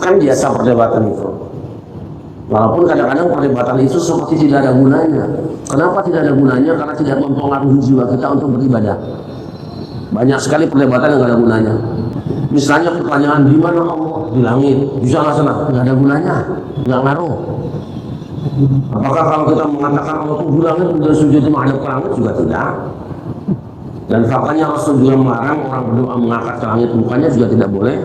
Kan biasa perdebatan itu. Walaupun kadang-kadang perdebatan itu seperti tidak ada gunanya. Kenapa tidak ada gunanya? Karena tidak mempengaruhi jiwa kita untuk beribadah. Banyak sekali perdebatan yang tidak ada gunanya. Misalnya pertanyaan, di mana Allah? Di langit. Di sana-sana. Tidak ada gunanya. Tidak ngaruh. Apakah kalau kita mengatakan Allah itu di langit, kemudian sujud itu menghadap ke langit? Juga tidak. Dan faktanya Rasul juga melarang orang berdoa mengangkat ke langit mukanya, juga tidak boleh.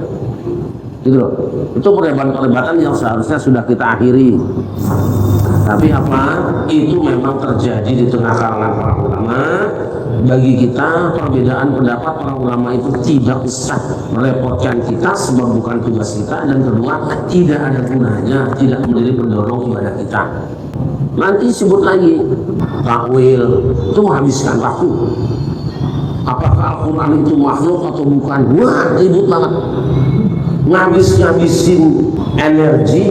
Gitu loh. Itu perdebatan yang seharusnya sudah kita akhiri. Tapi apa? Itu memang terjadi di tengah kalangan para ulama. Bagi kita perbedaan pendapat para ulama itu tidak usah merepotkan kita, sebab bukan tugas kita, dan kedua tidak ada gunanya, tidak menjadi pendorong ibadah kita. Nanti sebut lagi takwil, itu menghabiskan waktu. Apakah Al-Quran itu makhluk atau bukan? Wah, ribut banget. Ngabis-ngabisin energi,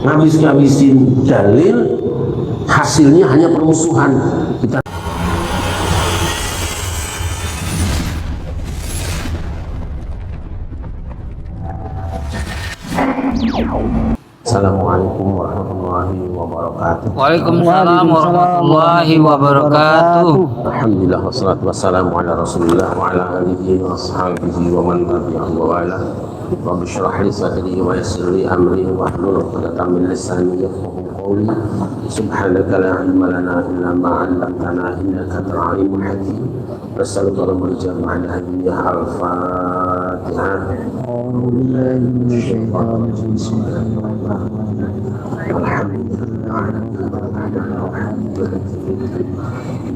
ngabis-ngabisin dalil, hasilnya hanya permusuhan. Kita Assalamualaikum warahmatullahi wabarakatuh. Waalaikumsalam warahmatullahi wabarakatuh. Alhamdulillah wassalatu wassalamu ala Rasulillah wa ala alihi wa ashabihi wa man tabi'ahum wa wala. Rabbi shrah li sadri wa yassir li amri wa hlul 'uqdatam min lisani yafqahu qawli. Subhanaka la ilma lana illa ma 'allamtana innaka antal alimul hakim. Wassalatu ala jama'al hadiyah al-Fatihah. A'udzu billahi minasy syaithanir rajim. Alhamdulillah.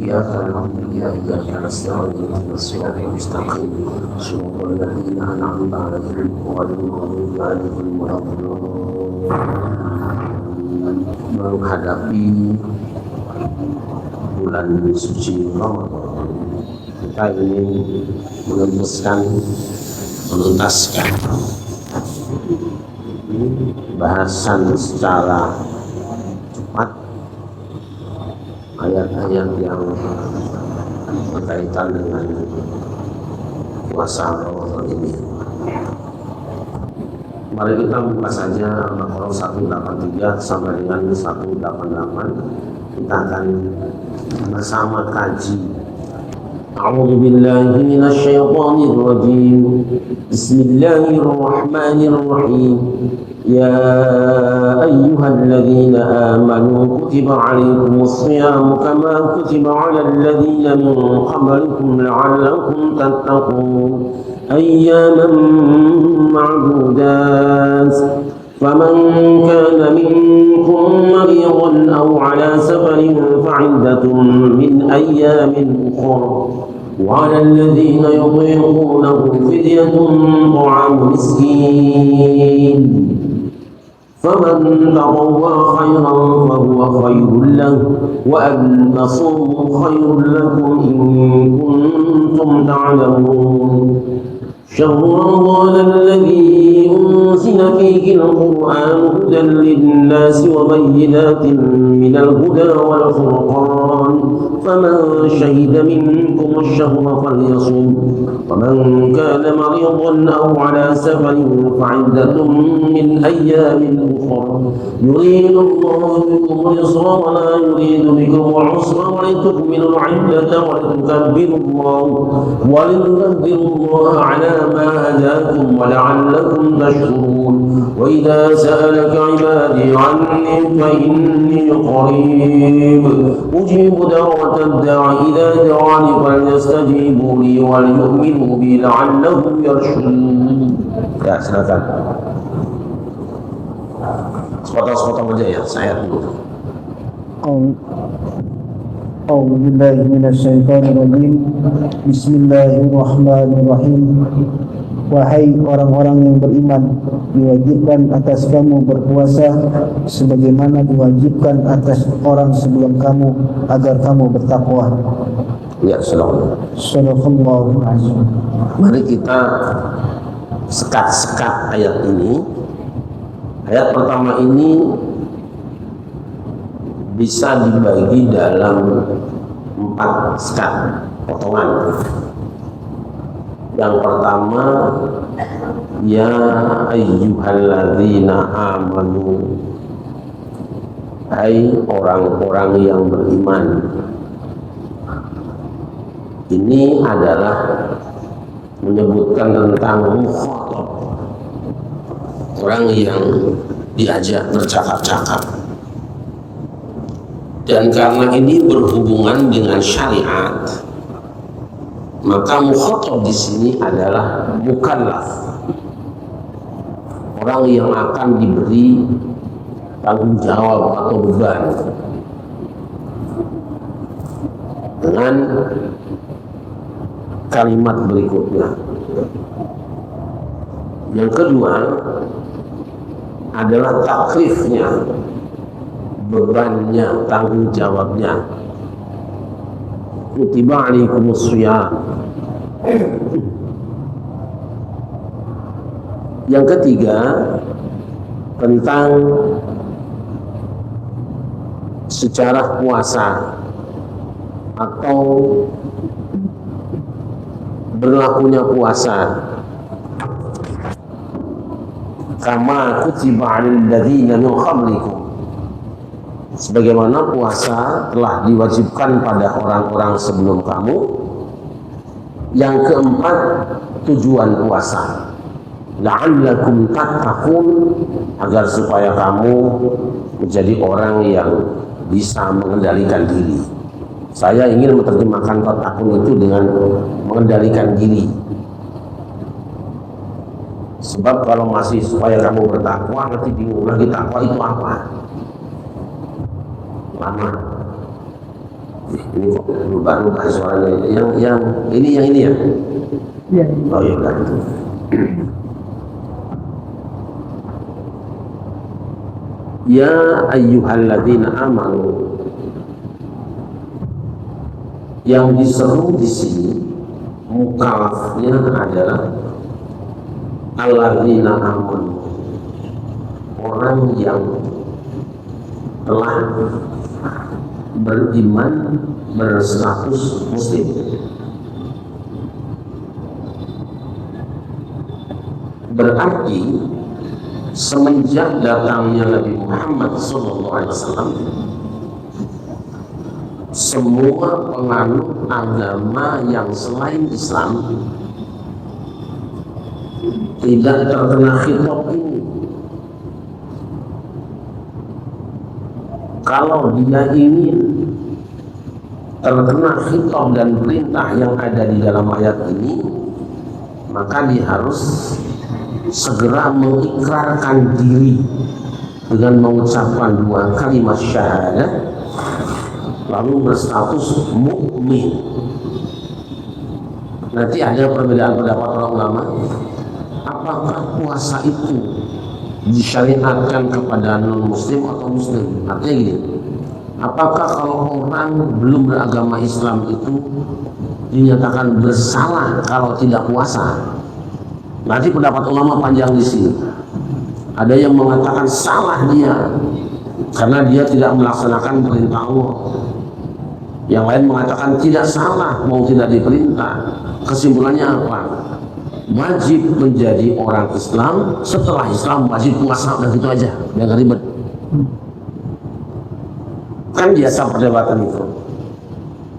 إياك نعبد وإياك نستعين اهدنا الصراط المستقيم صراط الذين أنعمت عليهم غير المغضوب عليهم ولا الضالين. Menghadapi bulan suci Ramadan, kita ingin menuntaskan bahasan secara cepat ayat-ayat yang berkaitan dengan puasa Ramadan ini. Mari kita buka saja Al-Baqarah 183 sampai dengan 188. Kita akan bersama kaji. A'udzu billahi minasy syaithanir rajim. Bismillahirrahmanirrahim. يا أيها الذين آمنوا كتب عليكم الصيام كما كتب على الذين من قبلكم لعلكم تتقون أياما معدودات فمن كان منكم مريضا أو على سفر فعدة من أيام أخر وعلى الذين يطيقونه فدية طعام مسكين فمن تطوع خيرا فهو خير له وأن تصوموا خير لكم إن كنتم تعلمون شهر رمضان الذي أنزل فيه القرآن هدى للناس وبينات من الهدى والفرقان فمن شهد منكم الشهر فليصم ومن كان مريضا أو على سفر فعدة من أيام أخر يريد الله بكم اليسر ولا يريد بكم العسر ولتكملوا العدة ولتكبروا الله على ما هداكم ولعلكم تشكرون وإذا سألك عبادي عني فإني قريب أجيب دعوة الداع إذا دعاني فليستجيبوا لي وليؤمنوا بي لعلهم يرشدون. Ya, silakan. Sepotong-sepotong aja ya, saya dulu. أعوذ بالله من الشيطان الرجيم. Bismillahirrahmanirrahim. Wahai orang-orang yang beriman, diwajibkan atas kamu berpuasa sebagaimana diwajibkan atas orang sebelum kamu agar kamu bertakwa. Ya, Sallallahu alaihi wasallam. Mari kita sekat-sekat ayat ini. Ayat pertama ini bisa dibagi dalam 4 sekat potongan. Yang pertama, Ya ayyuhalladzina amanu, hai orang-orang yang beriman. Ini adalah menyebutkan tentang mukhatab, orang yang diajak bercakap-cakap. Dan karena ini berhubungan dengan syariat, maka mukhatab di sini adalah mukallaf, orang yang akan diberi tanggung jawab atau beban dengan kalimat berikutnya. Yang kedua adalah taklifnya, bebannya, tanggung jawabnya. Kutiba alaikumus shiyam. Yang ketiga tentang sejarah puasa atau berlakunya puasa. Kama kutiba 'alal ladzina min qablikum, sebagaimana puasa telah diwajibkan pada orang-orang sebelum kamu. Yang keempat, tujuan puasa, la'allakum tattaqun, agar supaya kamu menjadi orang yang bisa mengendalikan diri. Saya ingin menerjemahkan tattaqun itu dengan mengendalikan diri. Sebab kalau masih supaya kamu bertakwa, nanti bingung lagi takwa itu apa. Lama. Ini kok berubah-ubah suaranya. Yang ini ya. Iya. Oh iya udah itu. Ya ayyuhalladzina amanu, yang diseru di sini mukallafnya adalah alladzina amanu, orang yang telah beriman, berstatus muslim. Berarti semenjak datangnya Nabi Muhammad SAW, semua penganut agama yang selain Islam tidak terkena khitab ini. Kalau dia ingin terkena khitab dan perintah yang ada di dalam ayat ini, maka dia harus segera mengikrarkan diri dengan mengucapkan dua kalimat syahadat, lalu berstatus mukmin. Nanti ada perbedaan pendapat para ulama, apakah puasa itu disyariatkan kepada non muslim atau muslim? Artinya gini, apakah kalau orang belum beragama Islam itu dinyatakan bersalah kalau tidak puasa? Nanti pendapat ulama panjang di sini. Ada yang mengatakan salah dia karena dia tidak melaksanakan perintah Allah. Yang lain mengatakan tidak salah, mau tidak diperintah. Kesimpulannya apa? Wajib menjadi orang Islam, setelah Islam wajib puasa, dan gitu aja, jangan ribet. Kan biasa perdebatan itu.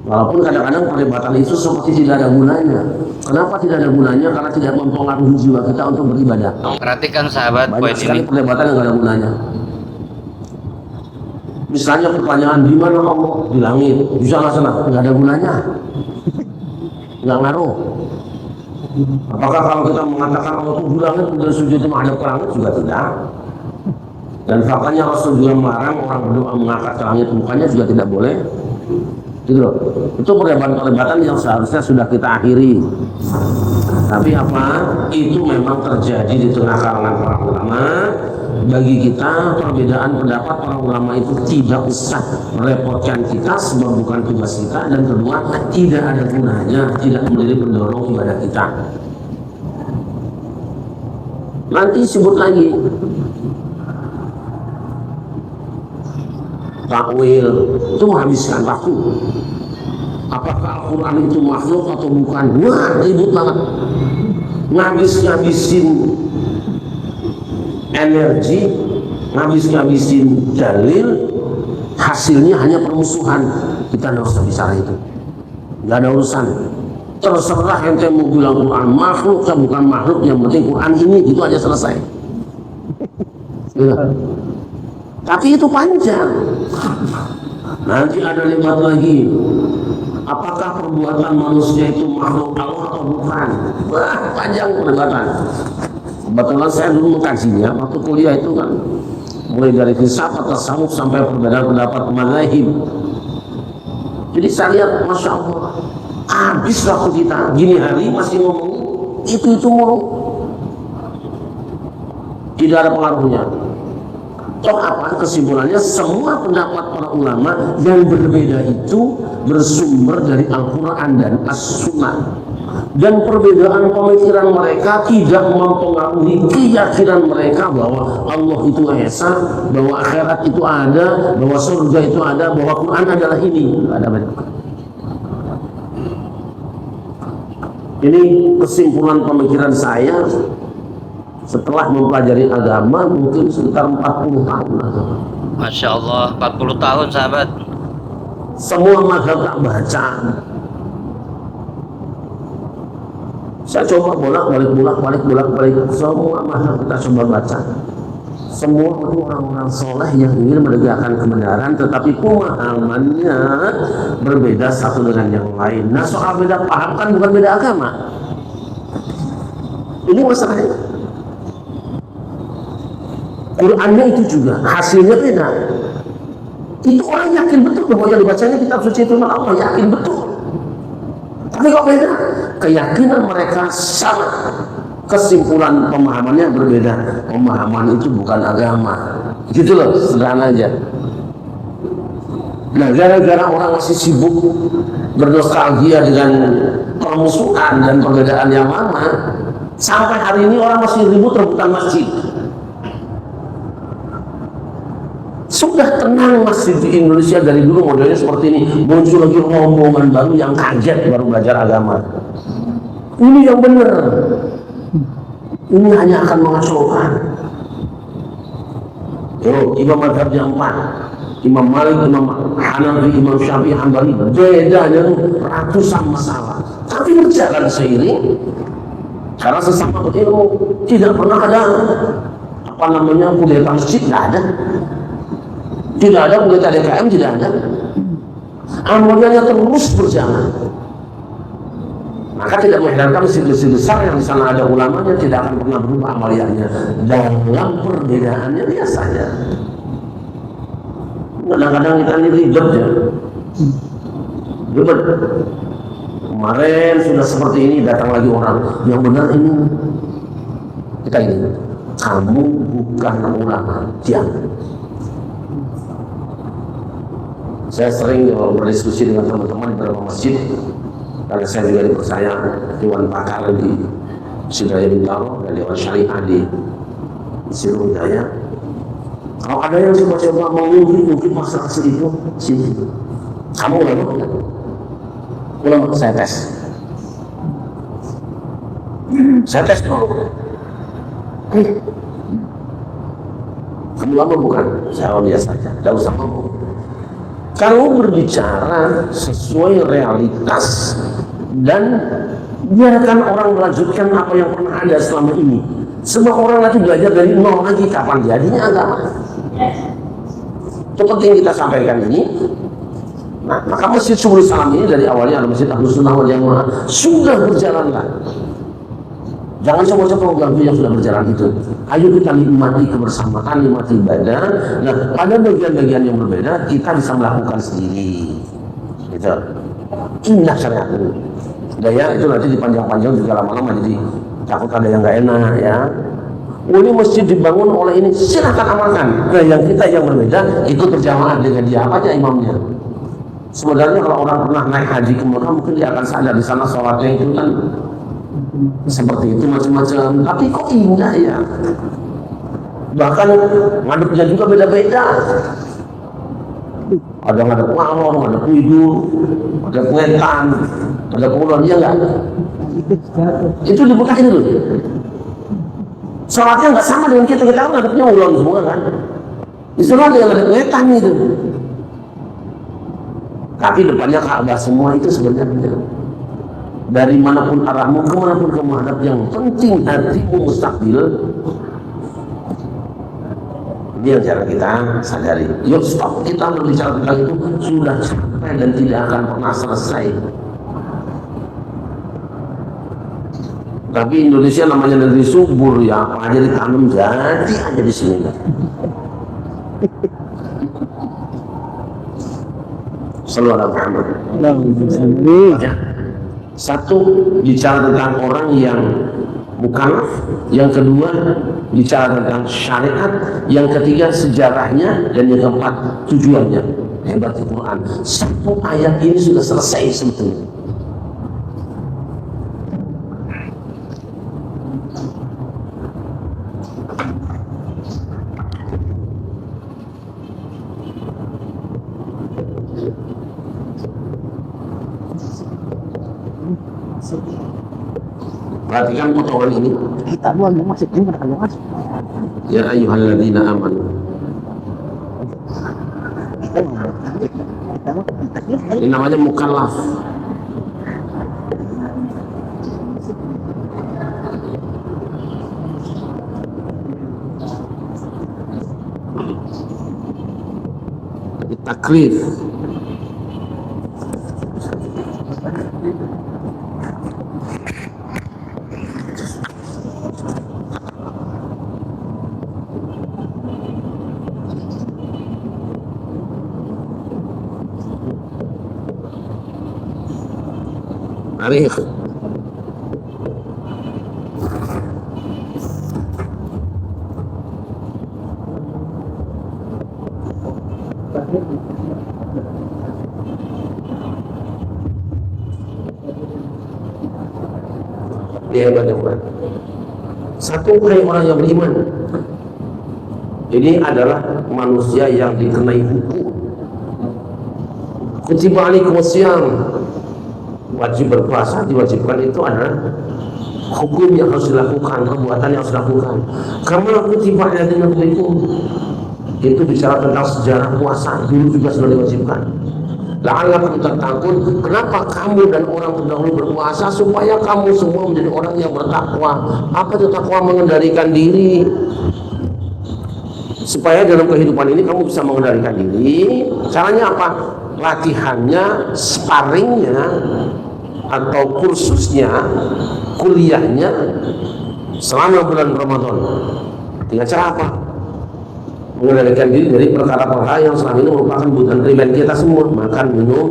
Walaupun kadang-kadang perdebatan itu seperti tidak ada gunanya. Kenapa tidak ada gunanya? Karena tidak mempengaruhi jiwa kita untuk beribadah. Perhatikan sahabat, Banyak poin sekali ini. perdebatan yang tidak ada gunanya. Misalnya pertanyaan di mana Allah? Di langit. Di sana, nggak ada gunanya. Nggak ngaruh. Apakah kalau kita mengatakan Allah itu di langit, kemudian sujud itu menghadap ke langit? Juga tidak. Dan faktanya Rasul juga melarang orang berdoa mengangkat ke langit mukanya, juga tidak boleh. Gitu loh. Itu perdebatan yang seharusnya sudah kita akhiri. Tapi apa? Itu memang terjadi di tengah kalangan para ulama. Bagi kita perbedaan pendapat para ulama itu tidak usah merepotkan kita, sebab bukan tugas kita. Dan kedua, tidak ada gunanya, tidak menjadi pendorong ibadah kita. Nanti sebut lagi takwil, itu menghabiskan waktu. Apakah Al-Quran itu makhluk atau bukan? Wah, ribut banget. ngabis-ngabisin energi, ngabis-ngabisin dalil, hasilnya hanya permusuhan. Kita nggak usah bicara itu, nggak ada urusan. Terserah ente mau bilang Quran makhluk atau bukan makhluk, yang penting Quran ini, itu aja selesai. Gitu. Tapi itu panjang. Nanti ada lewat lagi, apakah perbuatan manusia itu makhluk Allah atau bukan? Wah, panjang perdebatan. Kebetulan saya dulu mengkajinya waktu kuliah itu kan, mulai dari filsafat, tasawuf sampai perbedaan pendapat mazhab. Jadi saya lihat, masya Allah, habis waktu kita gini hari masih ngomong itu mulu, tidak ada pengaruhnya. Toh apa kesimpulannya? Semua pendapat para ulama yang berbeda itu bersumber dari Al-Quran dan As-Sunnah, dan perbedaan pemikiran mereka tidak mempengaruhi keyakinan mereka bahwa Allah itu esa, bahwa akhirat itu ada, bahwa surga itu ada, bahwa Quran adalah ini. Tidak ada beda. Ini kesimpulan pemikiran saya setelah mempelajari agama mungkin sekitar 40 tahun. Masya Allah, 40 tahun sahabat. Semua mazhab tak baca. Saya coba bolak-balik semua mazhab kita coba baca. Semua itu orang-orang soleh yang ingin menegakkan kebenaran, tetapi pemahamannya berbeda satu dengan yang lain. Nah, soal beda paham kan bukan beda agama. Ini masalahnya. Qurannya itu juga hasilnya beda. Itu orang yakin betul bahwa yang dibacanya kitab suci itu Allah, yakin betul. Tapi kok beda? Keyakinan mereka sama, kesimpulan pemahamannya berbeda. Pemahaman itu bukan agama. Gitu loh, sederhana aja. Nah, gara-gara orang masih sibuk bernostalgia dengan permusuhan dan perbedaan yang lama, sampai hari ini orang masih ribut rebutan masjid. Sudah tenang masjid di Indonesia dari dulu modelnya seperti ini, muncul lagi rombongan baru yang kaget baru belajar agama. Ini yang benar. Ini hanya akan mengacaukan. Yo, Imam Madhab yang 4, Imam Malik, Imam Hanafi, Imam Syafi'i, Hambali, bedanya ratusan masalah. Tapi berjalan seiring, karena sesama berilmu tidak pernah ada apa namanya kudeta masjid, tidak ada. Tidak ada kudeta DKM, tidak ada. Amalnya terus berjalan. Maka tidak mengherankan masjid-masjid besar yang di sana ada ulamanya tidak akan pernah berubah amaliyahnya. Dalam perbedaannya biasanya. Kadang-kadang kita ini ribet ya. Ribet. Kemarin sudah seperti ini, datang lagi orang yang benar ini. Kita ini, kamu bukan ulama, diam. Saya sering berdiskusi dengan teman-teman di beberapa masjid, karena saya juga dipercaya Dewan Pakar di Sidaya Bintaro dan Dewan Syariah di Sriwijaya. Kalau ada yang coba-coba mau mungkin masalah itu, sini. Kamu ulama kan? Ulama, saya tes. Saya tes dulu. Kamu ulama bukan? Saya biasa saja, tidak usah ngomong. Kalau berbicara sesuai realitas dan biarkan orang melanjutkan apa yang pernah ada selama ini. Semua orang nanti belajar dari nol lagi, kapan jadinya agama? Itu penting kita sampaikan ini. Nah, maka Masjid Subul Salam ini dari awalnya adalah Masjid Ahlus Sunnah wal Jamaah, sudah berjalanlah. Jangan coba-coba mengganggu yang sudah berjalan itu. Ayo kita nikmati kebersamaan, nikmati ibadah. Nah, pada bagian-bagian yang berbeda kita bisa melakukan sendiri. Gitu. Indah syariat itu. Daya itu nanti dipanjang-panjang juga lama-lama jadi takut ada yang nggak enak ya. Ini masjid dibangun oleh ini, silahkan amalkan. Nah, yang kita yang berbeda ikut berjamaah dengan dia apa aja imamnya. Sebenarnya kalau orang pernah naik haji ke Mekah mungkin dia akan sadar di sana sholatnya itu kan seperti itu macam-macam, tapi kok indah ya. Bahkan ngadepnya juga beda-beda. Ada ngadep ngalor, ada kuidu, ada pengetan, ada kulon, ya enggak? Itu di Mekah itu. Sholatnya nggak sama dengan kita kan ngadepnya ulun semua kan. Di sana ada yang ngadep wetan itu. Tapi depannya Ka'bah semua itu sebenarnya. Dari manapun arahmu, kemanapun kamu hadap, yang penting hatimu mustakbil. Ini yang cara kita sadari. Yuk stop, kita berbicara tentang itu sudah sampai dan tidak akan pernah selesai. Tapi Indonesia namanya negeri subur, ya apa aja ditanam jadi aja di sini. Sallallahu alaihi wasallam. Ya. Satu, bicara tentang orang yang mukallaf, yang kedua bicara tentang syariat, yang ketiga sejarahnya, dan yang keempat tujuannya. Hebat Al-Quran. Satu ayat ini sudah selesai sebetulnya. Perhatikan potongan ini. Kita buang masih ini pada keluar. Ya ayyuhalladzina amanu. Ini namanya mukallaf. Taklif. Tarikh. Dia bagaimana? Satu, hai orang yang beriman. Ini adalah manusia yang dikenai hukum. Kutiba alaikumus syiyam. Wajib berpuasa diwajibkan itu adalah hukum yang harus dilakukan, perbuatan yang harus dilakukan. Karena kutiba alaikumus syiyam itu bicara tentang sejarah puasa, dulu juga sudah diwajibkan. La'allakum tattaqun, kenapa kamu dan orang terdahulu berpuasa? Supaya kamu semua menjadi orang yang bertakwa. Apa itu takwa? Mengendalikan diri. Supaya dalam kehidupan ini kamu bisa mengendalikan diri. Caranya apa? Latihannya, sparringnya, atau kursusnya, kuliahnya selama bulan Ramadan. Dengan cara apa? Mengendalikan diri dari perkara-perkara yang selama ini merupakan kebutuhan pribadi kita semua, makan, minum,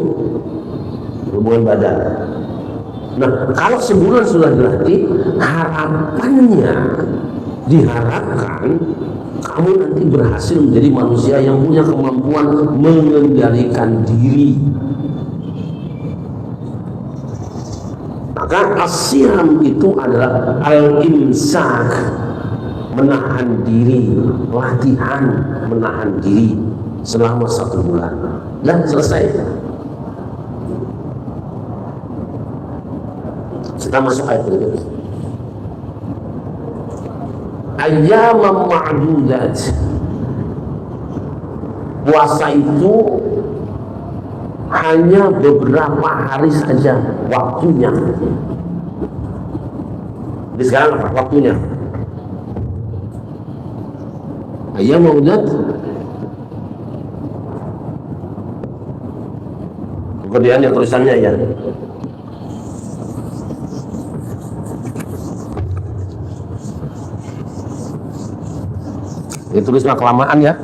hubungan badan. Nah, kalau sebulan sudah dilatih, harapannya diharapkan kamu nanti berhasil menjadi manusia yang punya kemampuan mengendalikan diri. Maka asyam itu adalah al-imsak, menahan diri, latihan menahan diri selama 1 bulan dan selesai. Kita masuk ayat berikutnya. Ayyamam ma'dudat. Puasa itu hanya beberapa hari saja waktunya. Jadi sekarang apa waktunya? Ayyam ma'dudat. Kemudian yang tulisannya ya. Tulisnya kelamaan ya.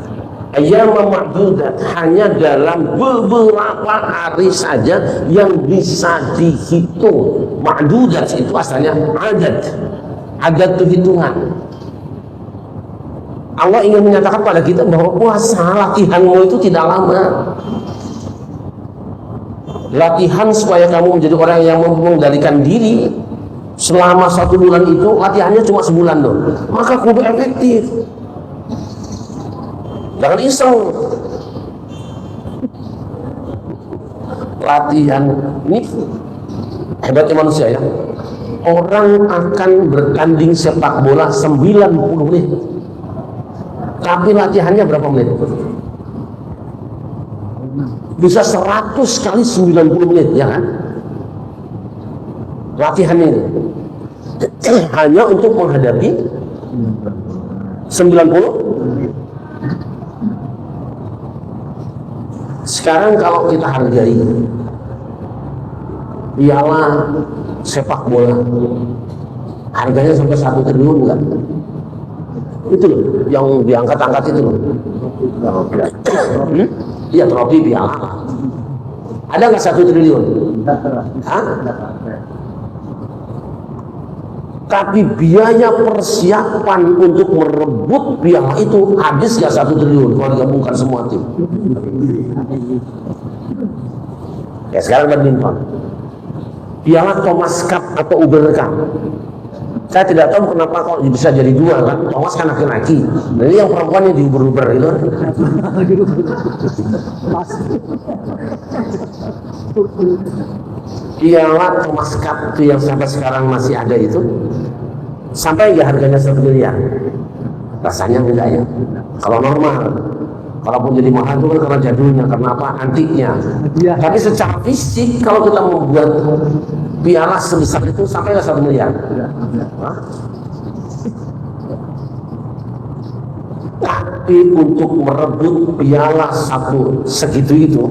Ayyam ma'dudat, hanya dalam beberapa hari saja yang bisa dihitung. Ma'dudat itu asalnya adat. Adat itu hitungan. Allah ingin menyatakan pada kita bahwa puasa latihanmu itu tidak lama. Latihan supaya kamu menjadi orang yang mengendalikan diri selama 1 bulan itu latihannya cuma sebulan dong. Maka kudu efektif. Jangan iseng. Latihan ini hebatnya manusia ya. orang akan bertanding sepak bola 90 menit. Tapi latihannya berapa menit? Bisa 100 kali 90 menit, ya kan? Latihannya ini hanya untuk menghadapi 90. Sekarang kalau kita hargai piala sepak bola, harganya sampai 1 triliun enggak? Itu loh, yang diangkat-angkat itu loh. Iya, trofi piala. Ada nggak 1 triliun? Hah? Tapi biaya persiapan untuk merebut piala itu habis nggak 1 triliun kalau digabungkan semua tim. Ya sekarang badminton, piala Thomas Cup atau Uber Cup. Saya tidak tahu kenapa kok bisa jadi 2 kan. Thomas kan laki-laki, jadi yang perempuannya di Uber itu. Piala Thomas Cup itu yang sampai sekarang masih ada itu, sampai nggak harganya 1 miliar? Rasanya enggak ya. Kalau normal, kalaupun jadi mahal itu kan karena jadulnya, karena apa? Antiknya. Tapi secara fisik kalau kita membuat piala sebesar itu sampai nggak 1 miliar? Hah? Tapi untuk merebut piala satu segitu itu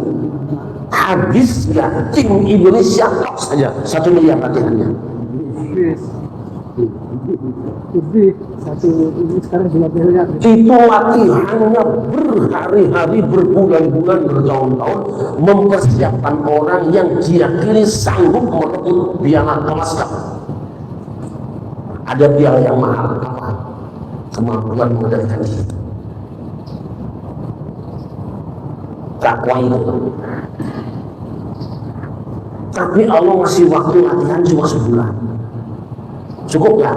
habis nggak tim Indonesia top saja 1 miliar latihannya. Itu latihannya berhari-hari, berbulan-bulan, bertahun-tahun mempersiapkan orang yang diyakini sanggup merebut piala Thomas Cup. Ada piala yang mahal apa? Kemampuan mengendalikan diri. Takwa itu. Tapi Allah ngasih waktu latihan cuma sebulan. Cukup nggak?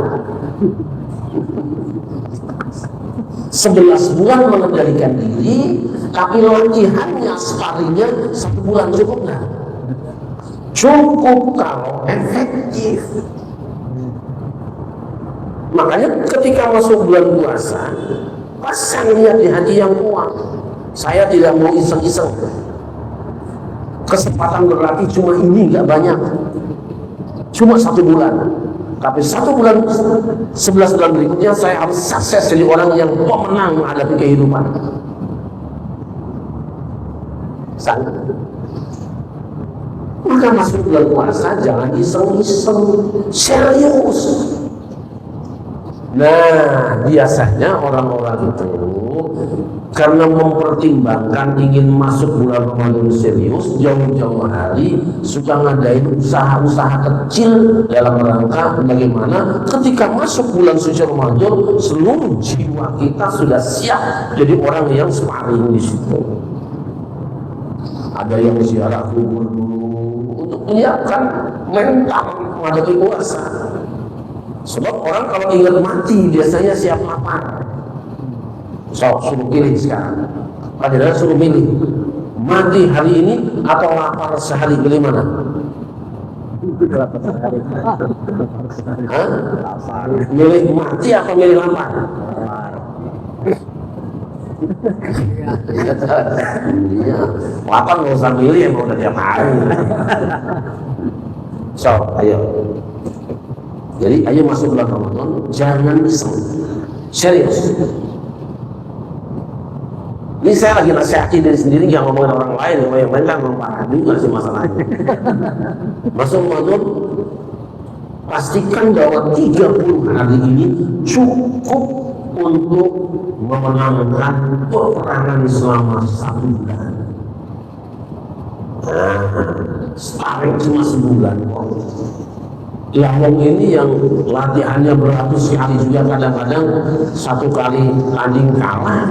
11 bulan mengendalikan diri, tapi latihannya, sparringnya 1 bulan, cukup nggak? Cukup kalau efektif. Makanya ketika masuk bulan puasa, pasang lihat di hati yang kuat. Saya tidak mau iseng-iseng. Kesempatan berlatih cuma ini, nggak banyak. Cuma 1 bulan. Tapi 1 bulan, 11 bulan berikutnya saya harus sukses jadi orang yang pemenang menghadapi kehidupan. Sangat. Maka masuk bulan puasa jangan iseng-iseng, serius. Nah, biasanya orang-orang itu karena mempertimbangkan ingin masuk bulan Ramadan serius, jauh-jauh hari suka ngadain usaha-usaha kecil dalam rangka bagaimana ketika masuk bulan suci Ramadan seluruh jiwa kita sudah siap jadi orang yang sparring di situ. Ada yang ziarah kubur dulu untuk menyiapkan mental menghadapi puasa. Sebab orang kalau ingat mati biasanya siap lapar. Suruh pilih sekarang. Padahal suruh milih mati hari ini atau lapar sehari, pilih mana? Hah? Milih mati atau milih lapar? Iya, lapar nggak usah milih, emang udah tiap hari. So, ayo. Jadi ayo masuk bulan Ramadan, jangan iseng, serius. Ini saya lagi nasihati diri sendiri, jangan ngomongin orang lain. Yang lain kan parah juga sih masalahnya. Masuk Ramadan, pastikan bahwa 30 hari ini cukup untuk memenangkan peperangan selama 1 bulan. Nah, sparring cuma sebulan kok. Yang ini yang latihannya beratus kali juga, kadang-kadang 1 kali tanding kalah.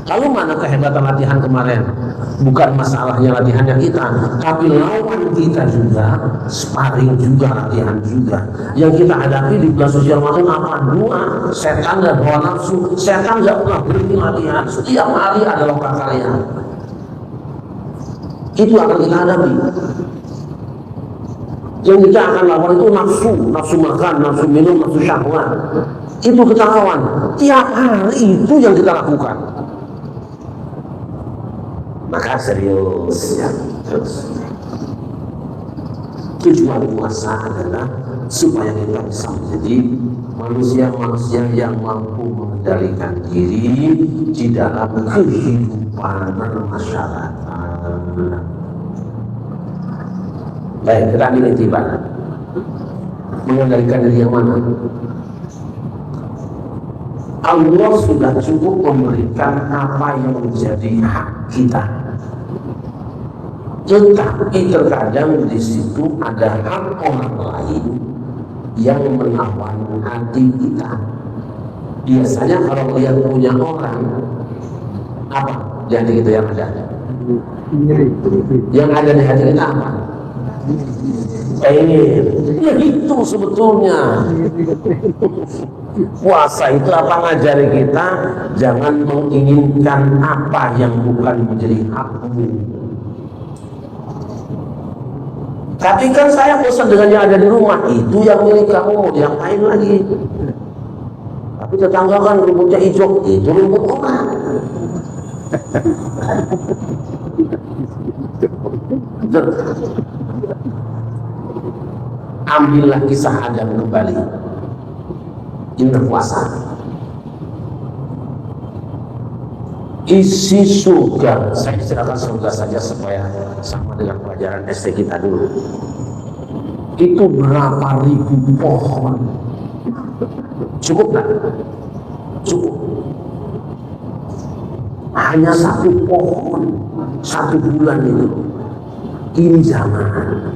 Lalu mana kehebatan latihan kemarin? Bukan masalahnya latihannya kita, tapi lawan kita juga, sparring juga, latihan juga. Yang kita hadapi di bulan suci Ramadan apa? 2, setan dan hawa nafsu. Setan nggak pernah berhenti latihan, setiap hari ada lomba karya. Itu akan kita hadapi. Yang kita akan lawan itu nafsu, nafsu makan, nafsu minum, nafsu syahwat. Itu kita lawan. Tiap hari itu yang kita lakukan. Maka serius ya, terus. Tujuan puasa adalah supaya kita bisa menjadi manusia-manusia yang mampu mengendalikan diri di dalam kehidupan bermasyarakat. Baik, kita ambil intibat. Mengendalikan diri yang mana? Allah sudah cukup memberikan apa yang menjadi hak kita. Tetapi terkadang di situ ada hak orang lain yang menawan hati kita. Biasanya kalau melihat punya orang, apa di hati kita yang ada? Yang ada di hati kita apa? Pengen. Ya itu sebetulnya. Puasa itu apa ngajari kita? Jangan menginginkan apa yang bukan menjadi hakmu. Tapi kan saya bosan dengan yang ada di rumah, itu yang milik kamu, mau diapain lagi? Tapi tetangga kan rumputnya hijau, itu rumput orang. Ambillah kisah Adam kembali. Ini puasa. Isi surga, saya istilahkan surga saja supaya sama dengan pelajaran SD kita dulu. Itu berapa ribu pohon? Cukup nggak? Cukup. Hanya satu pohon, 1 bulan itu. Ini jangan.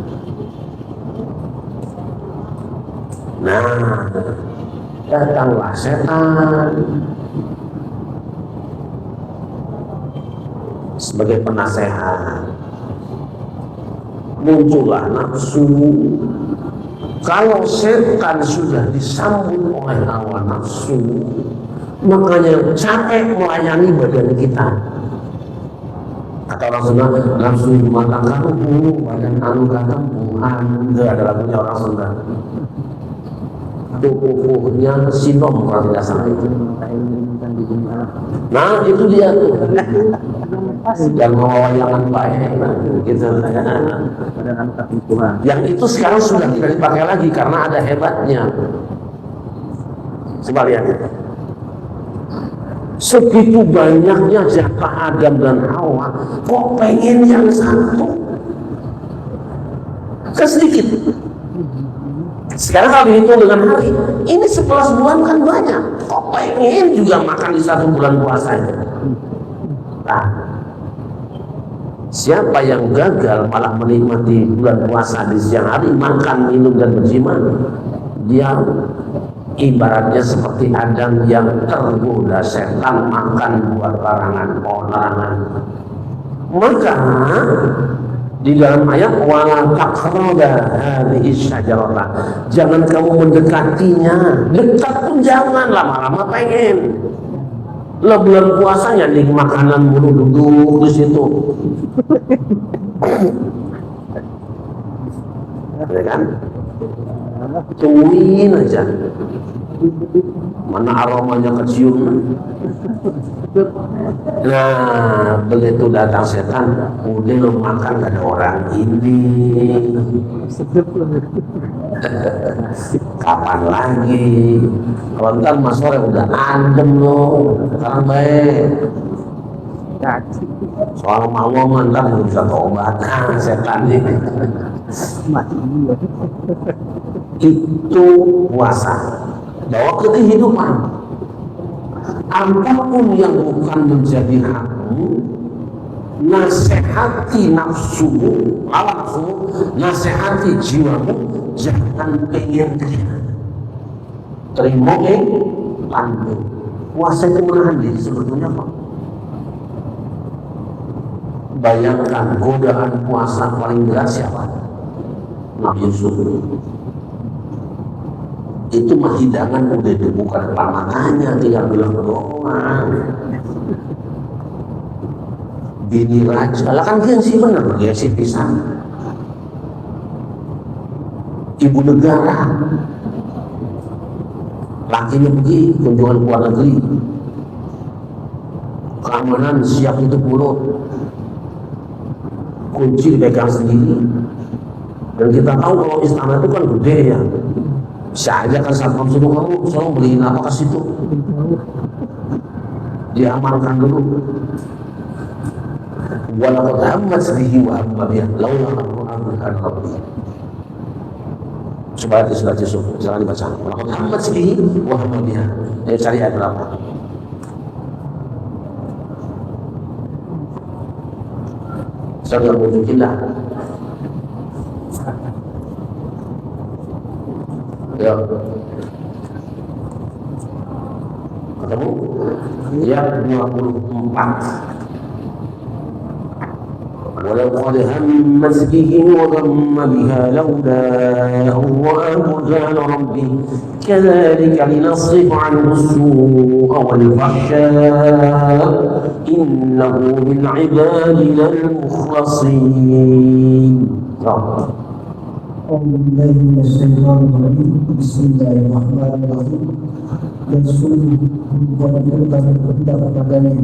Nah, datanglah setan sebagai penasehat. Muncullah nafsu. Kalau setan sudah disambut oleh hawa nafsu, makanya capek melayani badan kita. Kata orang Sunda, nafsu matang kamu, badan anu kamu, enggak ada lagunya orang Sunda. Tubuhnya sinom kalau tidak salah itu. Nah itu dia tuh. Yang mewayangan baik, gitu. Yang itu sekarang sudah tidak dipakai lagi karena ada hebatnya. Coba lihat. Segitu banyaknya jatah Adam dan Hawa, kok pengen yang satu? Kan sedikit. Sekarang kalau dihitung dengan hari, ini 11 bulan kan banyak. Kok pengen juga makan di 1 bulan puasa itu? Nah, siapa yang gagal malah menikmati bulan puasa di siang hari, makan, minum, dan berjima, dia ibaratnya seperti Adam yang tergoda setan makan buah larangan. Maka di dalam ayat wala taqraba hadhihi syajarah, jangan kamu mendekatinya. Dekat pun jangan, lama-lama pengen. Lah bulan puasanya nih makanan mulu, duduk di situ. Ya kan? Tungguin aja. Mana aromanya kecium. Nah, begitu datang setan, udah lo makan gak ada orang ini. Kapan lagi? Kalau ntar mas sore udah adem lo, sekarang baik. Soal mau ntar belum bisa tobat, setan ini. Itu puasa. Bawa ke kehidupan. Apapun yang bukan menjadi hakmu, nasihati nafsumu, nasihati jiwamu, jangan pengen dia. Terima lanjut. Puasa itu menahan diri sebetulnya Pak. Bayangkan godaan puasa paling berat siapa? Nabi Yusuf. Itu mah hidangan udah dibuka depan matanya, tinggal bilang doang. Bini raja, lah kan gengsi bener, gengsi pisang. ibu negara, lakinya pergi kunjungan ke luar negeri, keamanan siap tutup mulut, kunci dipegang sendiri. Dan kita tahu kalau istana itu kan gede ya, bisa aja kan satpam suruh kamu selalu beliin apa ke situ, diamankan dulu. Walaqad hammat bihi wa hamma biha laula an rabbi. Supaya di surat Yusuf, jangan dibaca. Walaqad hammat bihi wa hamma biha. Ayo cari ayat berapa? Saya wujudillah. Ya. Ketemu? Ya 24. ولقد همت به وغم بها لولا أن رأى برهان ربه كذلك لنصرف عنه السوء والفحشاء إنه من عبادنا المخلصين. Bismillahirrahmanirrahim. Dan sungguh berbuat berkehendak padanya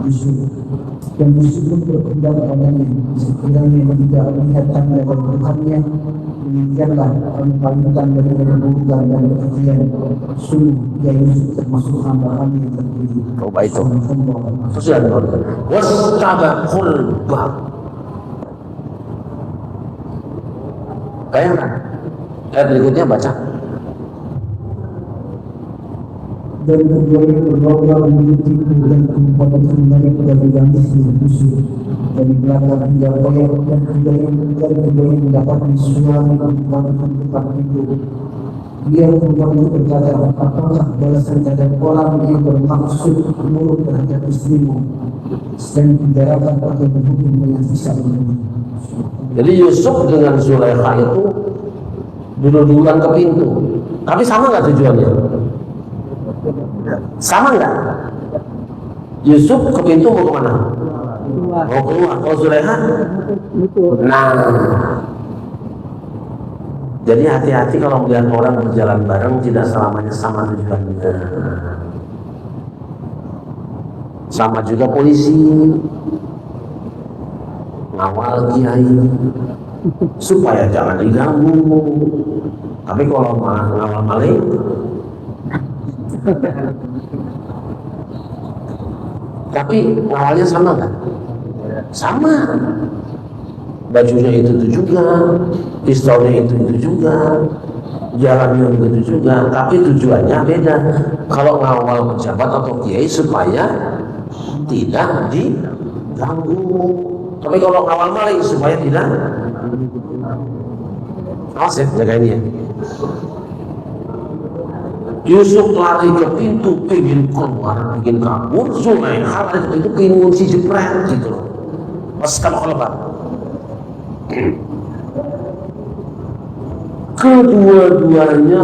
Yusuf, dan Yusuf pun berkehendak padanya sekiranya tidak melihat tanda dan Tuhannya, demikianlah kami palingkan dari keburukan dan kekejian. Sungguh dia Yusuf termasuk hamba kami yang terpilih. Coba itu. Wastabaqul bab. Bayangkan ayat berikutnya baca. Dan keduanya berlomba mengikuti dan kemudian menarik dari garisnya Yusuf dari belakang hingga koyak, dan keduanya mendapatkan suami perempuan tempat itu. Dia perempuan itu berkata, apakah balasan terhadap orang yang bermaksud buruk terhadap istrimu dan penjarakan atau berhukum dengan sisa ini? Jadi Yusuf dengan Zulaikha itu duduk-dudukan ke pintu. Tapi sama nggak tujuannya? Sama nggak? Yusuf ke pintu mau kemana? Mau keluar. Oh Zulaikha? Nah, jadi hati-hati kalau melihat orang berjalan bareng, tidak selamanya sama tujuannya. Sama juga polisi ngawal kiai supaya jangan diganggu. Tapi kalau ngawal maling, tapi ngawalnya sama kan? Sama. Bajunya itu juga, pistolnya itu juga, jalannya itu juga, tapi tujuannya beda. Kalau ngawal pejabat atau kiai supaya tidak diganggu. Tapi kalau ngawal maling supaya tidak, awas ya, jaga ini ya. Yusuf lari ke pintu, pengen keluar, pengen kabur. Zulaikha lari ke pintu, pengen ngunci jepret gitu loh. Pas kalau lebar. Kedua-duanya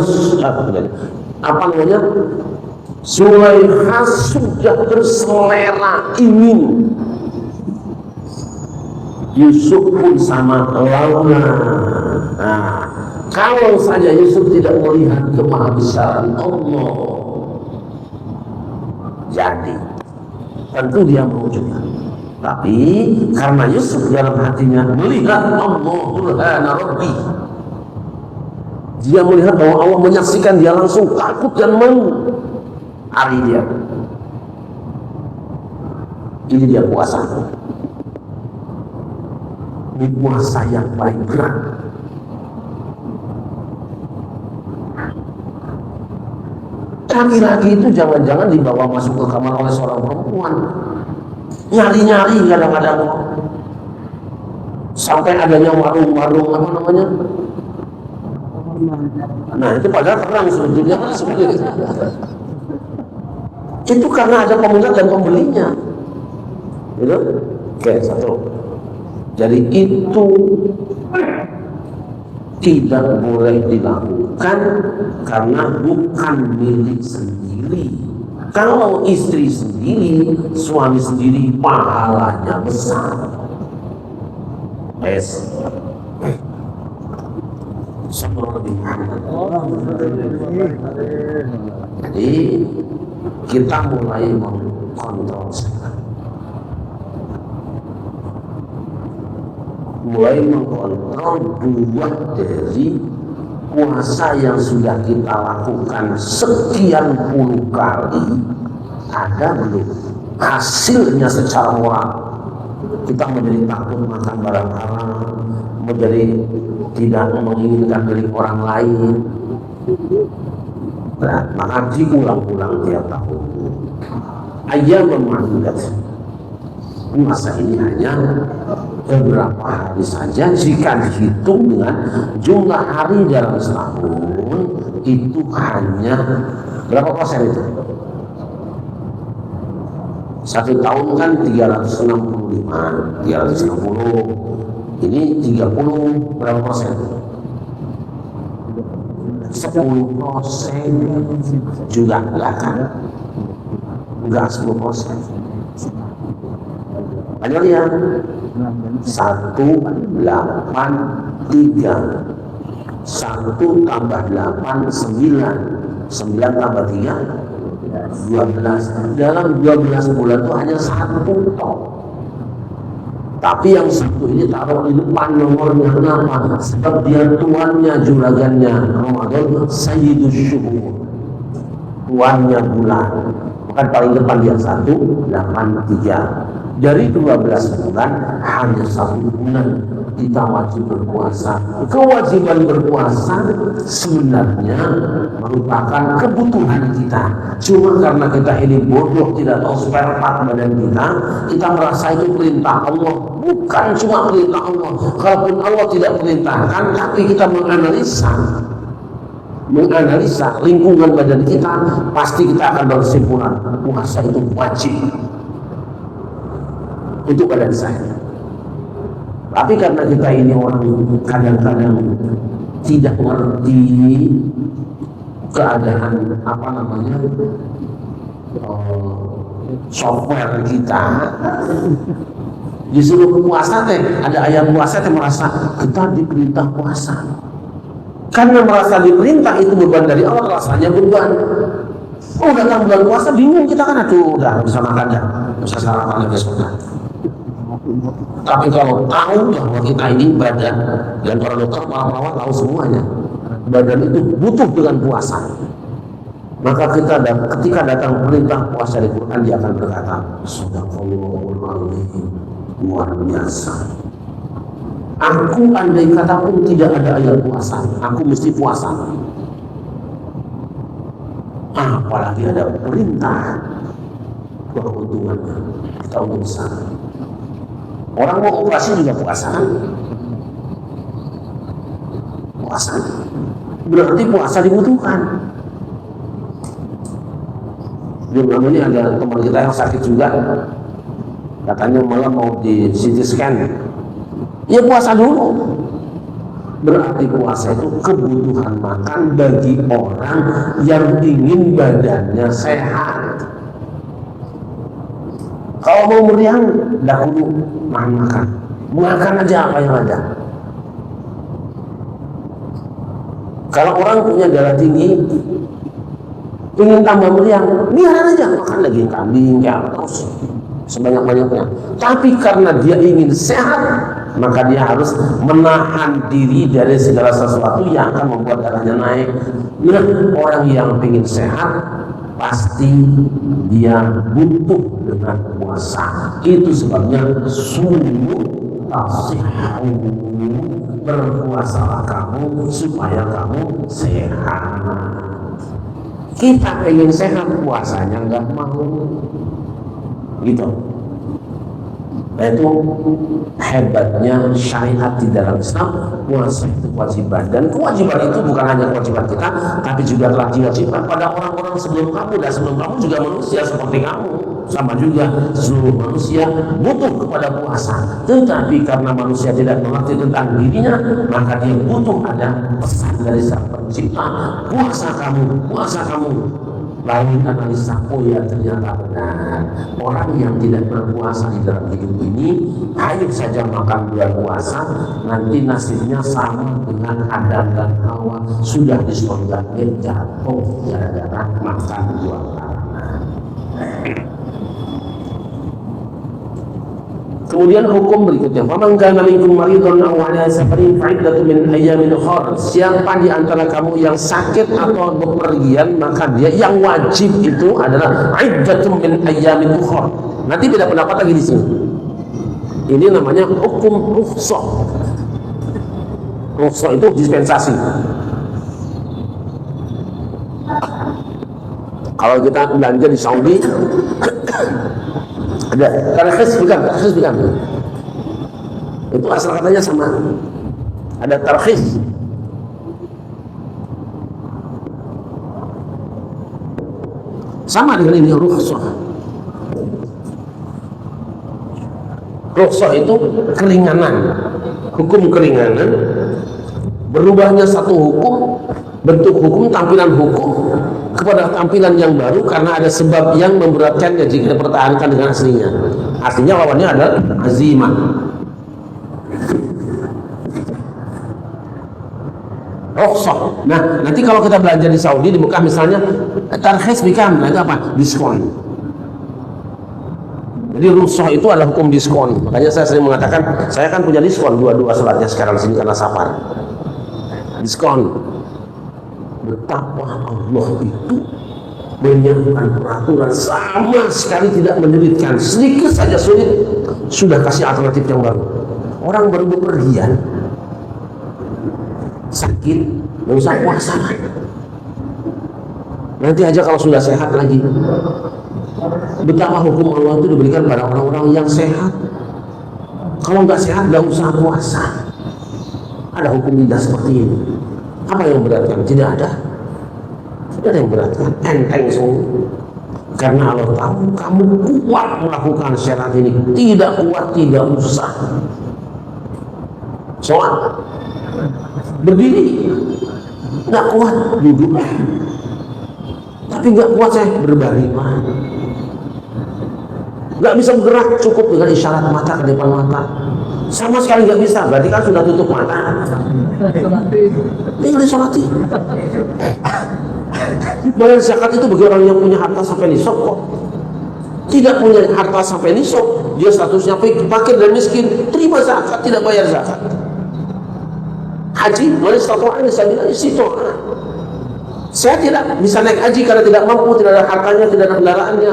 apa namanya? Zulaikha sudah berselera ingin, Yusuf pun sama launa. Nah, kalau saja Yusuf tidak melihat kemahabesaran Allah, jadi tentu dia mau juga. Tapi karena Yusuf dalam hatinya melihat Allah burhana Rabbi, dia melihat bahwa Allah menyaksikan, dia langsung takut dan malu. Hari dia, ini dia puasa. Ini puasa yang paling berat. Laki-laki itu jangan-jangan dibawa masuk ke kamar oleh seorang perempuan, nyari-nyari kadang-kadang, sampai adanya warung-warung apa namanya. Nah itu padahal terang sebetulnya seperti itu. Itu karena ada peminat dan pembelinya, gitu. Oke, satu. Jadi itu tidak boleh dilakukan karena bukan milik sendiri. Kalau istri sendiri, suami sendiri, pahalanya besar. Sallallahu alaihi Muhammad. Jadi kita mulai mengkontrol sekarang. Mulai mengkontrol buah dari puasa yang sudah kita lakukan sekian puluh kali, ada belum hasilnya secara moral. Kita menjadi takut makan barang haram, menjadi tidak menginginkan dari orang lain. Nah, maka diulang-ulang tiap tahun. Ayam memadudat. Puasa ini hanya beberapa hari saja. Jika dihitung dengan jumlah hari dalam setahun, itu hanya berapa persen itu? Satu tahun kan 365, 360. Ini 30 berapa persen? 10% juga enggak kan? Enggak 10%. Banyak ya? 183. 1 tambah 8, 9. 9 tambah 3, 12. Dalam 12 bulan itu hanya 1 tok. Tapi yang satu ini taruh di depan nomornya. Kenapa? Sebab dia tuannya, juragannya Ramadan, Sayyidus Syuhur, tuannya bulan. Maka paling depan dia 183. Dari 12 bulan hanya 1 bulan kita wajib berpuasa. Kewajiban berpuasa sebenarnya merupakan kebutuhan kita. Cuma karena kita ini bodoh, tidak tahu spare part badan kita merasa itu perintah Allah. Bukan cuma perintah Allah. Kalaupun Allah tidak perintahkan, tapi kita menganalisa lingkungan badan kita, pasti kita akan berkesimpulan puasa itu wajib untuk badan saya. Tapi karena kita ini orang kadang-kadang tidak mengerti keadaan software kita, disuruh puasa ada ayat puasa merasa kita diperintah puasa. Karena merasa diperintah itu beban dari Allah, rasanya beban. Oh, dalam bulan puasa bingung kita kan, udah bisa makan ya, bisa sarapan besoknya. Tapi kalau tahu bahwa kita ini badan, dan para dokter, para perawat tahu semuanya, badan itu butuh dengan puasa. Maka ketika datang perintah puasa di Quran, dia akan berkata, Sadaqallahul Azim, luar biasa. Aku andai kata pun tidak ada ayat puasa, aku mesti puasa. Apalagi ada perintah, keuntungannya kita untung besar. Orang mau operasi juga puasa kan? Puasa. Berarti puasa dibutuhkan. Belum ini ada teman kita yang sakit juga, katanya malam mau di CT scan. Ya puasa dulu. Berarti puasa itu kebutuhan makan bagi orang yang ingin badannya sehat. Kalau mau meriang, dahulu makan aja apa yang ada. Kalau orang punya darah tinggi, ingin tambah meriang, biarin aja makan lagi kambing, ya terus sebanyak-banyaknya. Tapi karena dia ingin sehat, maka dia harus menahan diri dari segala sesuatu yang akan membuat darahnya naik. Nah, orang yang ingin sehat pasti dia butuh dengan puasa. Itu sebabnya sungguh tasihhu, berpuasalah kamu supaya kamu sehat. Kita ingin sehat, puasanya nggak mau, gitu. Itu hebatnya syariat di dalam Islam. Puasa itu kewajiban, dan kewajiban itu bukan hanya kewajiban kita, tapi juga telah diwajibkan pada orang-orang sebelum kamu, dan sebelum kamu juga manusia seperti kamu. Sama juga seluruh manusia butuh kepada puasa. Tetapi karena manusia tidak mengerti tentang dirinya, maka dia butuh ada pesan dari Sang Pencipta. Puasa kamu, lalu analisa, oh ya ternyata benar, orang yang tidak berpuasa di dalam hidup ini hanya saja makan bulan puasa, nanti nasibnya sama dengan Adam dan Hawa, sudah di surga jatuh gara-gara makan buah larangan. Kemudian hukum berikutnya, faman kana minkum maridun aw ala safarin fa iddatun min ayyamin ukhra. Siapa di antara kamu yang sakit atau bepergian, maka dia yang wajib itu adalah iddatun min ayyamin ukhra. Nanti beda pendapat lagi di sini. Ini namanya hukum rukhsah. Rukhsah itu dispensasi. Kalau kita belanja di Saudi ada tarkhis bukan, itu asal katanya sama, ada tarkhis. Sama dengan ini rukhsah. Rukhsah itu keringanan, hukum keringanan, berubahnya satu hukum, bentuk hukum, tampilan hukum kepada tampilan yang baru karena ada sebab yang memberatkannya jika dipertahankan dengan aslinya. Aslinya lawannya adalah azimah. Rukhsah. Nah, nanti kalau kita belanja di Saudi, di Mekah misalnya, tarkhis bikam, itu apa? Diskon. Jadi rukhsah itu adalah hukum diskon. Makanya saya sering mengatakan, saya kan punya diskon dua-dua salatnya sekarang di sini karena safar. Diskon. Betapa Allah itu menyiapkan peraturan sama sekali tidak menyulitkan, sedikit saja sulit sudah kasih alternatif yang baru. Orang baru bepergian sakit nggak usah puasa, nanti aja kalau sudah sehat lagi. Betapa hukum Allah itu diberikan pada orang-orang yang sehat. Kalau nggak sehat nggak usah puasa. Ada hukum lidah seperti ini. Apa yang beratkan? Tidak ada. Tidak ada yang beratkan. Enteng semua. Karena Allah tahu kamu kuat melakukan syarat ini. Tidak kuat, tidak usah. Sholat. Berdiri. Nggak kuat, duduk. Tapi nggak kuat saya berbaring. Nggak bisa bergerak, cukup dengan isyarat mata ke depan mata. Sama sekali nggak bisa, berarti kan sudah tutup mata. Tinggal disolati. Bayar zakat itu bagi orang yang punya harta sampai nisab kok. Tidak punya harta sampai nisab, dia statusnya fakir dan miskin, terima zakat, tidak bayar zakat. Haji, mana statuan saya bilang itu. Saya tidak bisa naik haji karena tidak mampu, tidak ada hartanya, tidak ada kendaraannya.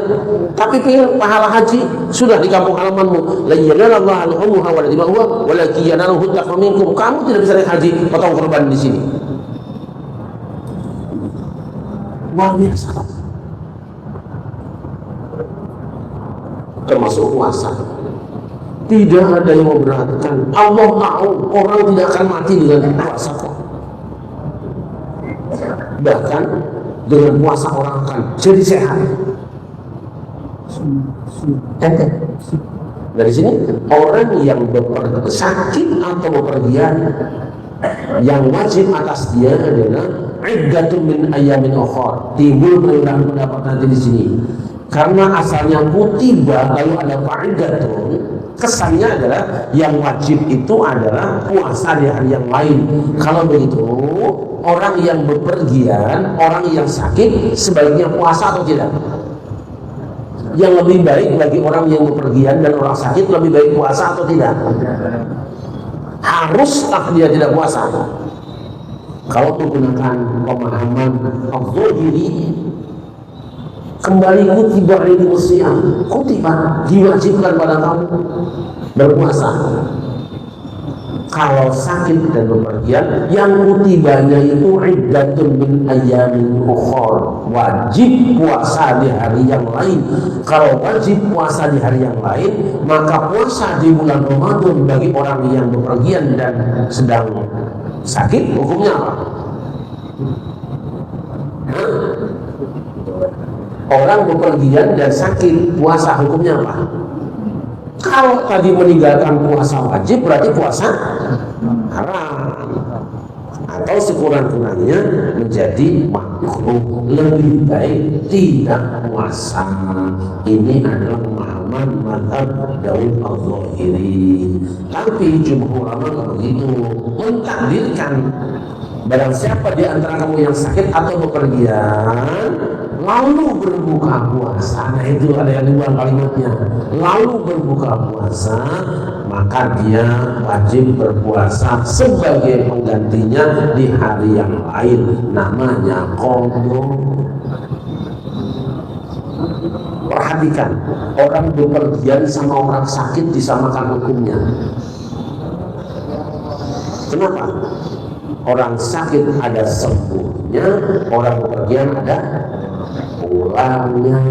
Tapi pengen pahala haji sudah di kampung halamanmu. La yanallahu al-umha wa la dimahuha walakin yanaluhu taqwa minkum. Kamu tidak bisa naik haji, potong korban di sini. Luar biasa. Termasuk puasa. Tidak ada yang memberatkan. Allah tahu orang tidak akan mati dengan puasa kok. Bahkan dengan puasa orang akan jadi sehat. Dari sini orang yang sakit atau bepergian, yang wajib atas dia adalah iddatun min ayyamin ukhra. Timbul berulang pendapat nanti di sini. Karena asalnya kutiba lalu ada fa'idatun, kesannya adalah yang wajib itu adalah puasa di hari yang lain. Kalau begitu, orang yang bepergian, orang yang sakit sebaiknya puasa atau tidak? Yang lebih baik bagi orang yang bepergian dan orang sakit lebih baik puasa atau tidak? Haruskah dia tidak puasa? Kalau menggunakan pemahaman al-Zahiri, kembali kutiba alaikum siyam, kutiba diwajibkan pada kamu berpuasa. Kalau sakit dan bepergian, yang kutibanya itu iddatun min ayyamin ukhra, wajib puasa di hari yang lain. Kalau wajib puasa di hari yang lain, maka puasa di bulan Ramadan bagi orang yang bepergian dan sedang sakit hukumnya apa? Orang bepergian dan sakit puasa hukumnya apa? Kalau tadi meninggalkan puasa wajib berarti puasa haram. atau sekurang-kurangnya menjadi makruh, lebih baik tidak puasa. Ini adalah pemahaman mazhab Daud al-Zahiri. Tapi jumhur ulama tidak begitu, mentakdirkan barang siapa di antara kamu yang sakit atau bepergian lalu berbuka puasa. Nah itu ada yang dibuang kalimatnya, lalu berbuka puasa, maka dia wajib berpuasa sebagai penggantinya di hari yang lain, namanya qadha. Perhatikan, orang bepergian sama orang sakit disamakan hukumnya. Kenapa? Orang sakit ada sembuhnya, orang bepergian ada pulangnya.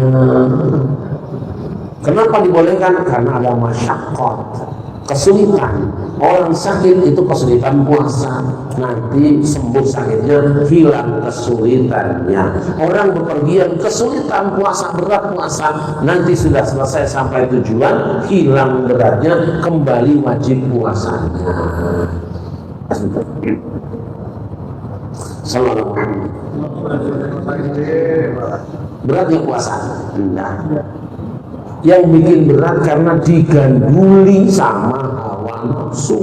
Kenapa dibolehkan? Karena ada masyaqqat, kesulitan. Orang sakit itu kesulitan puasa, nanti sembuh sakitnya, hilang kesulitannya. Orang bepergian kesulitan puasa, berat puasa, nanti sudah selesai sampai tujuan, hilang beratnya, kembali wajib puasanya. Sallallahu alaihi wasallam. Beratnya puasa? Enggak. Yang bikin berat karena diganduli sama hawa nafsu.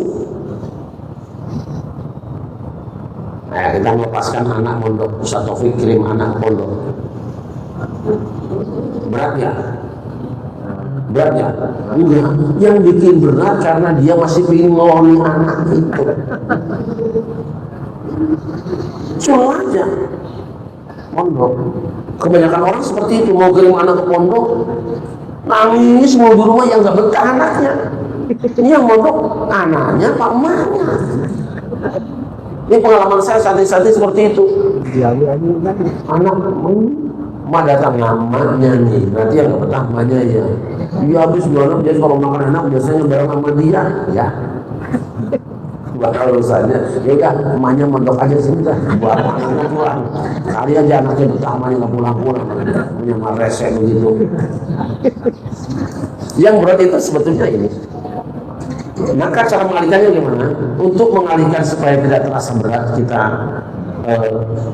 Nah, kita melepaskan anak pondok, Ustaz Taufik kirim anak pondok. Beratnya? Beratnya? Enggak. Yang bikin berat karena dia masih ingin ngeloni anak itu. Cuma aja pondok. Kebanyakan orang seperti itu, mau kirim anak ke pondok, nangis mau di rumah yang nggak betah anaknya. Ini yang mondok anaknya apa emaknya? Ini pengalaman saya saat-saat seperti itu. Anak emak datang emaknya nih, nanti yang nggak betah emaknya ya. Dia habis jualan, dia kalau makan enak biasanya bareng sama dia, ya. Bakal urusannya, ya udah emaknya mondok aja sini dah, buat anaknya pulang. Kali aja anaknya betah, emaknya nggak pulang-pulang, punya resek begitu. Yang berat itu sebetulnya ini. Maka cara mengalihkannya gimana? Untuk mengalihkan supaya tidak terasa berat, kita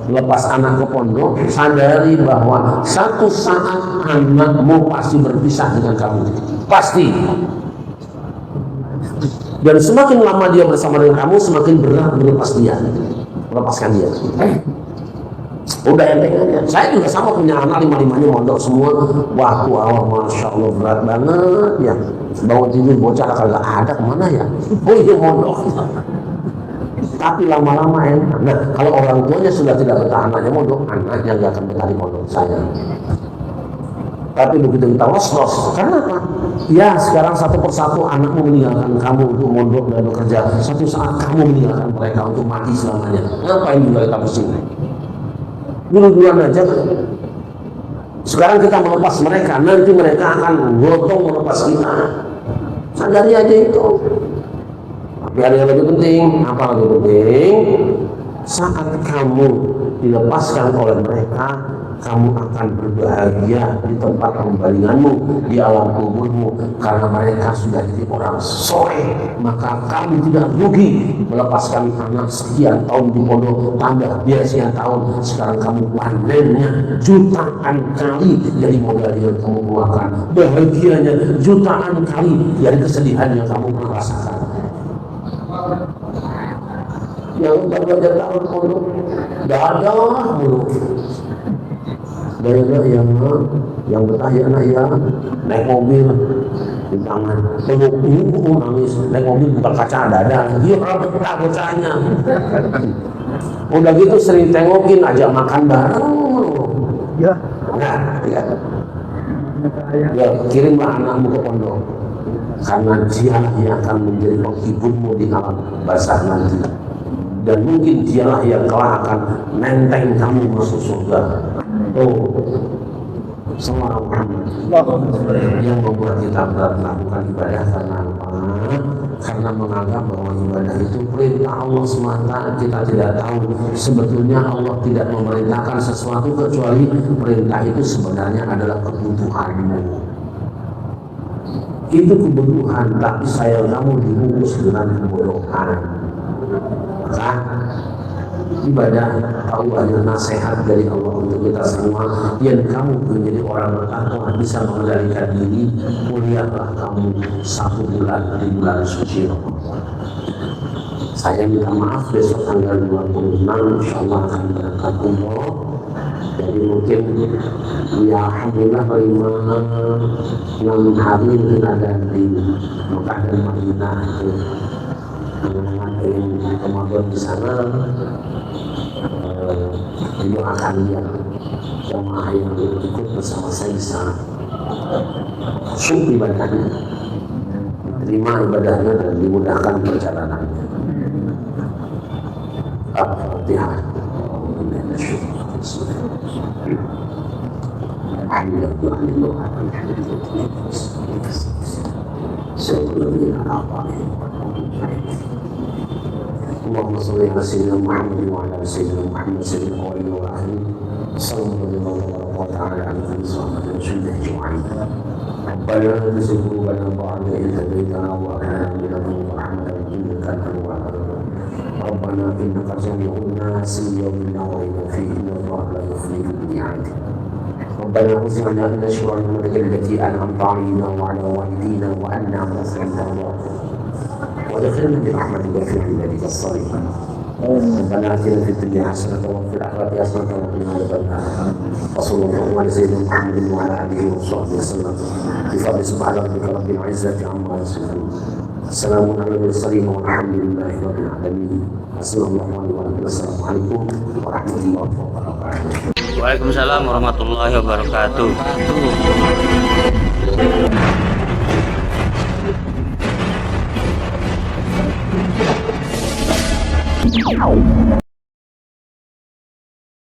lepas anak ke pondok, sadari bahwa satu saat anakmu pasti berpisah dengan kamu, pasti. Dan semakin lama dia bersama dengan kamu, semakin berat melepaskan dia. Udah enteng aja. Saya juga sama, punya anak 5-5-nya mondok semua. Waktu awal masya Allah berat banget ya. Bangun tidur bocah kagak ada, kemana ya? Oh iya mondok. Tapi lama-lama enak. Nah kalau orang tuanya sudah tidak betah anaknya mondok, anaknya nggak akan betah di mondok saya. Tapi begitu kita los-los, karena apa? Ya sekarang satu persatu anakmu meninggalkan kamu untuk mondok dan bekerja. Satu saat kamu meninggalkan mereka untuk mati selamanya. Ngapain juga kita pusing? Dulu-duluan aja. Sekarang kita melepas mereka, nanti mereka akan gotong melepas kita. Sadari aja itu. Tapi ada yang lebih penting. Apa lebih penting? Saat kamu dilepaskan oleh mereka, kamu akan berbahagia di tempat kembalinganmu, di alam kuburmu, karena mereka sudah jadi orang soleh. Maka kamu tidak rugi melepaskan anak sekian tahun di pondok, tambah dia sekian tahun, sekarang kamu panennya jutaan kali dari modal yang kamu keluarkan, bahagianya jutaan kali dari kesedihan yang kamu merasakan. Yang baru aja tahun pondok dadah mulu. Dadah yang betah ya anak ya, naik mobil di tangan, peluk ibu nangis, naik mobil buka kaca dada, dia betah bocahnya. Udah gitu sering tengokin, ajak makan bareng. Ya. Nah, ya kirimlah anakmu ke pondok, karena dialah yang akan menjadi penghiburmu di alam barzakh nanti. Dan mungkin dialah yang kelak akan nenteng kamu masuk surga. Oh, semua Muhammad yang membuat kita berat melakukan ibadah karena apa? Karena menganggap bahwa ibadah itu perintah Allah semata. Kita tidak tahu sebetulnya Allah tidak memerintahkan sesuatu kecuali perintah itu sebenarnya adalah kebutuhanmu. Itu kebutuhan, tapi sayang kamu dibungkus dengan kebodohan. Maka ibadah, tahu ada nasihat dari Allah untuk kita semua. Yang kamu menjadi orang bertakwa, bisa mengendalikan diri, kuliahlah kamu 1 bulan di bulan suci Ramadan. Saya minta maaf, besok tanggal 26 insyaallah akan berangkat umroh. Jadi mungkin ya alhamdulillah 6 hari mungkin ada di Mekah dan Madinah itu mengadakan Ramadan di sana. Didoakan dia jamaah yang ikut bersama saya bisa khusyuk ibadahnya, terima ibadahnya dan dimudahkan perjalanannya. Al-Fatihah. اللهم صل على سيدنا محمد وعلى سيدنا محمد سيدنا الأولين والآخرين صلى الله تعالى على محمد صلى الله أجمعين. ربنا لا تزغ قلوبنا بعد إذ هديتنا وهب لنا من لدنك رحمة إنك أنت الوهاب. ربنا إنك جميع الناس يوم لا ريب فيه إن الله لا يخلف الميعاد. ربنا أوزعنا أن نشكر نعمتك التي أنعمت علينا وعلى والدينا وأنا مسلمنا وادخلنا برحمتك في عبادك الصالحين. ربنا آتنا في الدنيا حسنة وفي الآخرة حسنة وقنا عذاب النار. وصلى الله على سيدنا محمد وعلى آله وصحبه وسلم بفضل سبحان ربك رب العزة عما يصفون. السلام على المرسلين والحمد لله رب العالمين. السلام عليكم ورحمة الله وبركاته. Waalaikumsalam warahmatullahi wabarakatuh.